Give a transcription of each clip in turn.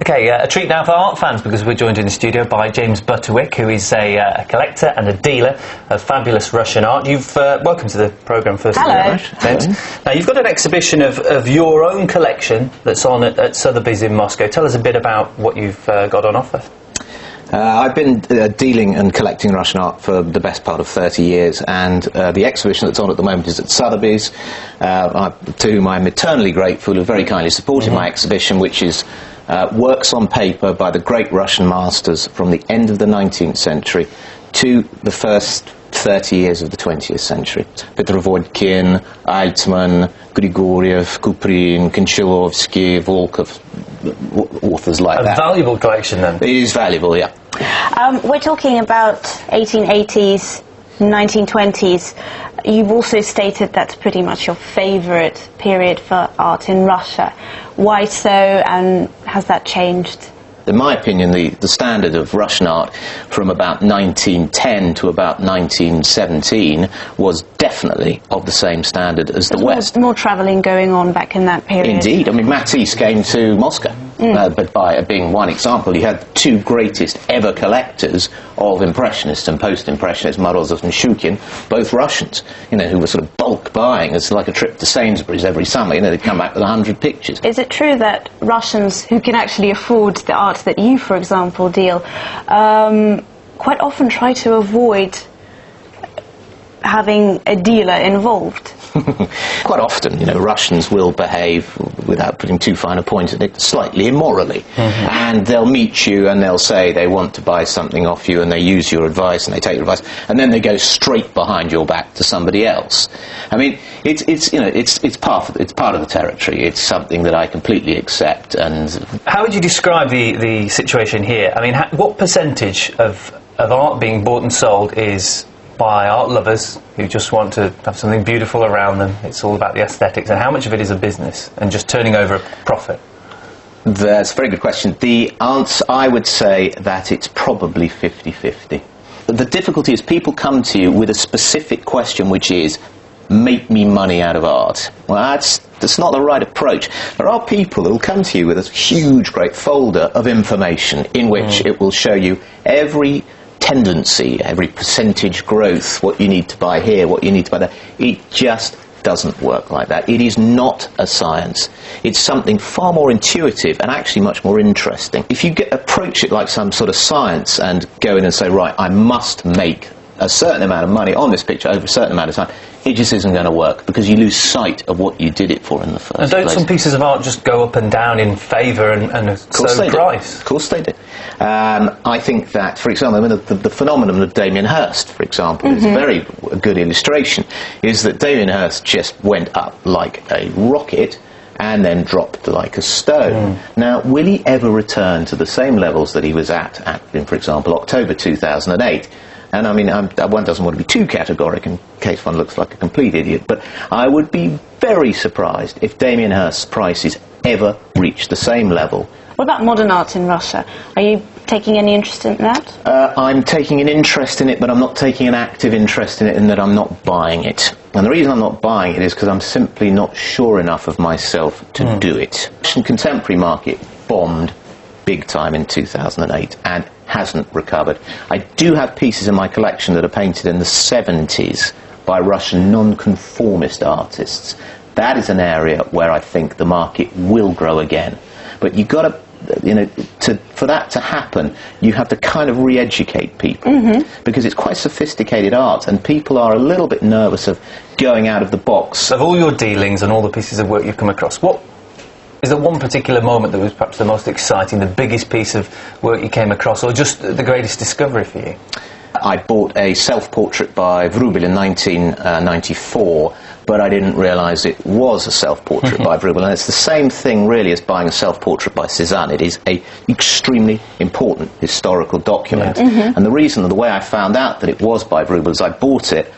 Okay, a treat now for art fans, because we're joined in the studio by James Butterwick, who is a collector and a dealer of fabulous Russian art. You've welcome to the programme, first of all, James. Now, you've got an exhibition of your own collection that's on at Sotheby's in Moscow. Tell us a bit about what you've got on offer. I've been dealing and collecting Russian art for the best part of 30 years, and the exhibition that's on at the moment is at Sotheby's, to whom I'm eternally grateful, who very kindly supported my exhibition, which is works on paper by the great Russian masters from the end of the 19th century to the first 30 years of the 20th century. Petrovodkin, Altman, Grigoriev, Kuprin, Konchalovsky, Volkov, authors like that. A valuable collection, then. It is valuable, yeah. We're talking about 1880s, 1920s. You've also stated that's pretty much your favourite period for art in Russia. Why so, and has that changed? In my opinion, the standard of Russian art from about 1910 to about 1917 was definitely of the same standard as the West. More travelling going on back in that period. Indeed. I mean, Matisse came to Moscow, but by being one example, he had two greatest ever collectors of Impressionist and Post-Impressionist, Morozov and Shukin, both Russians, you know, who were sort of bulk buying. It's like a trip to Sainsbury's every summer, you know, they'd come back with 100 pictures. Is it true that Russians who can actually afford the art that you, for example, deal, quite often try to avoid having a dealer involved? Quite often, you know, Russians will behave, without putting too fine a point at it, slightly immorally. And they'll meet you and they'll say they want to buy something off you, and they use your advice and they take your advice, and then they go straight behind your back to somebody else. I mean, it's part of the territory. It's something that I completely accept. And how would you describe the situation here? I mean, what percentage of art being bought and sold is by art lovers who just want to have something beautiful around them? It's all about the aesthetics, and how much of it is a business and just turning over a profit? That's a very good question. The answer, I would say that it's probably 50-50. The difficulty is people come to you with a specific question, which is, make me money out of art. Well, that's not the right approach. There are people who will come to you with a huge, great folder of information in which it will show you every tendency, every percentage growth, what you need to buy here, what you need to buy there. It just doesn't work like that. It is not a science. It's something far more intuitive and actually much more interesting. If you approach it like some sort of science and go in and say, right, I must make a certain amount of money on this picture over a certain amount of time, it just isn't going to work, because you lose sight of what you did it for in the first place. And don't some pieces of art just go up and down in favour and so price? Of course they do. I think that, for example, I mean, the phenomenon of Damien Hirst, for example, is a very good illustration, is that Damien Hirst just went up like a rocket and then dropped like a stone. Now, will he ever return to the same levels that he was at in, for example, October 2008? And I mean, one doesn't want to be too categoric in case one looks like a complete idiot, but I would be very surprised if Damien Hirst's prices ever reach the same level. What about modern art in Russia? Are you taking any interest in that? I'm taking an interest in it, but I'm not taking an active interest in it, in that I'm not buying it. And the reason I'm not buying it is because I'm simply not sure enough of myself to do it. The Russian contemporary market bombed big time in 2008 and hasn't recovered. I do have pieces in my collection that are painted in the 70s by Russian non-conformist artists. That is an area where I think the market will grow again. But you've got to, you know, for that to happen, you have to kind of re-educate people, because it's quite sophisticated art, and people are a little bit nervous of going out of the box. Of all your dealings and all the pieces of work you've come across, what is there one particular moment that was perhaps the most exciting, the biggest piece of work you came across, or just the greatest discovery for you? I bought a self-portrait by Vrubil in 1994, but I didn't realise it was a self-portrait by Vrubil. And it's the same thing, really, as buying a self-portrait by Cézanne. It is an extremely important historical document. And the reason, the way I found out that it was by Vrubil, is I bought it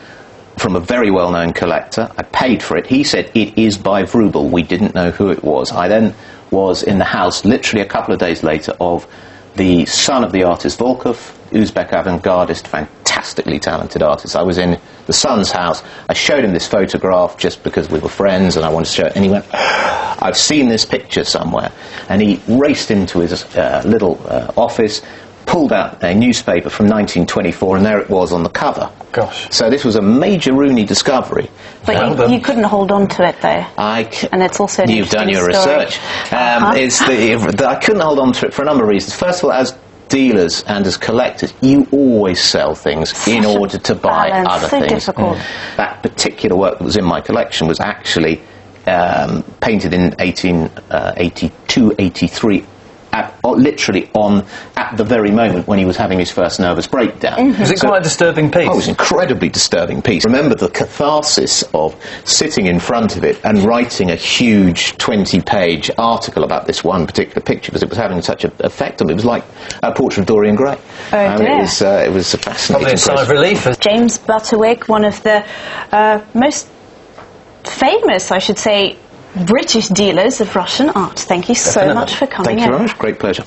from a very well-known collector. I paid for it. He said, it is by Vrubil. We didn't know who it was. I then was in the house, literally a couple of days later, of the son of the artist Volkov, Uzbek avant-gardist, fantastic fantastically talented artist. I was in the son's house. I showed him this photograph just because we were friends and I wanted to show it, and he went, I've seen this picture somewhere. And he raced into his little office, pulled out a newspaper from 1924, and there it was on the cover. Gosh. So this was a major Rooney discovery. But you couldn't hold on to it, though. And it's also an You've done your story. research. I couldn't hold on to it for a number of reasons. First of all, as dealers and as collectors, you always sell things in order to buy other things. Difficult. That particular work that was in my collection was actually painted in 1882, 83, literally at the very moment when he was having his first nervous breakdown. Was it quite a disturbing piece? Oh, it was an incredibly disturbing piece. Remember the catharsis of sitting in front of it and writing a huge 20-page article about this one particular picture, because it was having such an effect on me. It was like a portrait of Dorian Gray. Oh, dear. It was a fascinating Probably a sigh of relief. James Butterwick, one of the most famous, I should say, British dealers of Russian art. Thank you so much for coming in. Thank you very much. Great pleasure.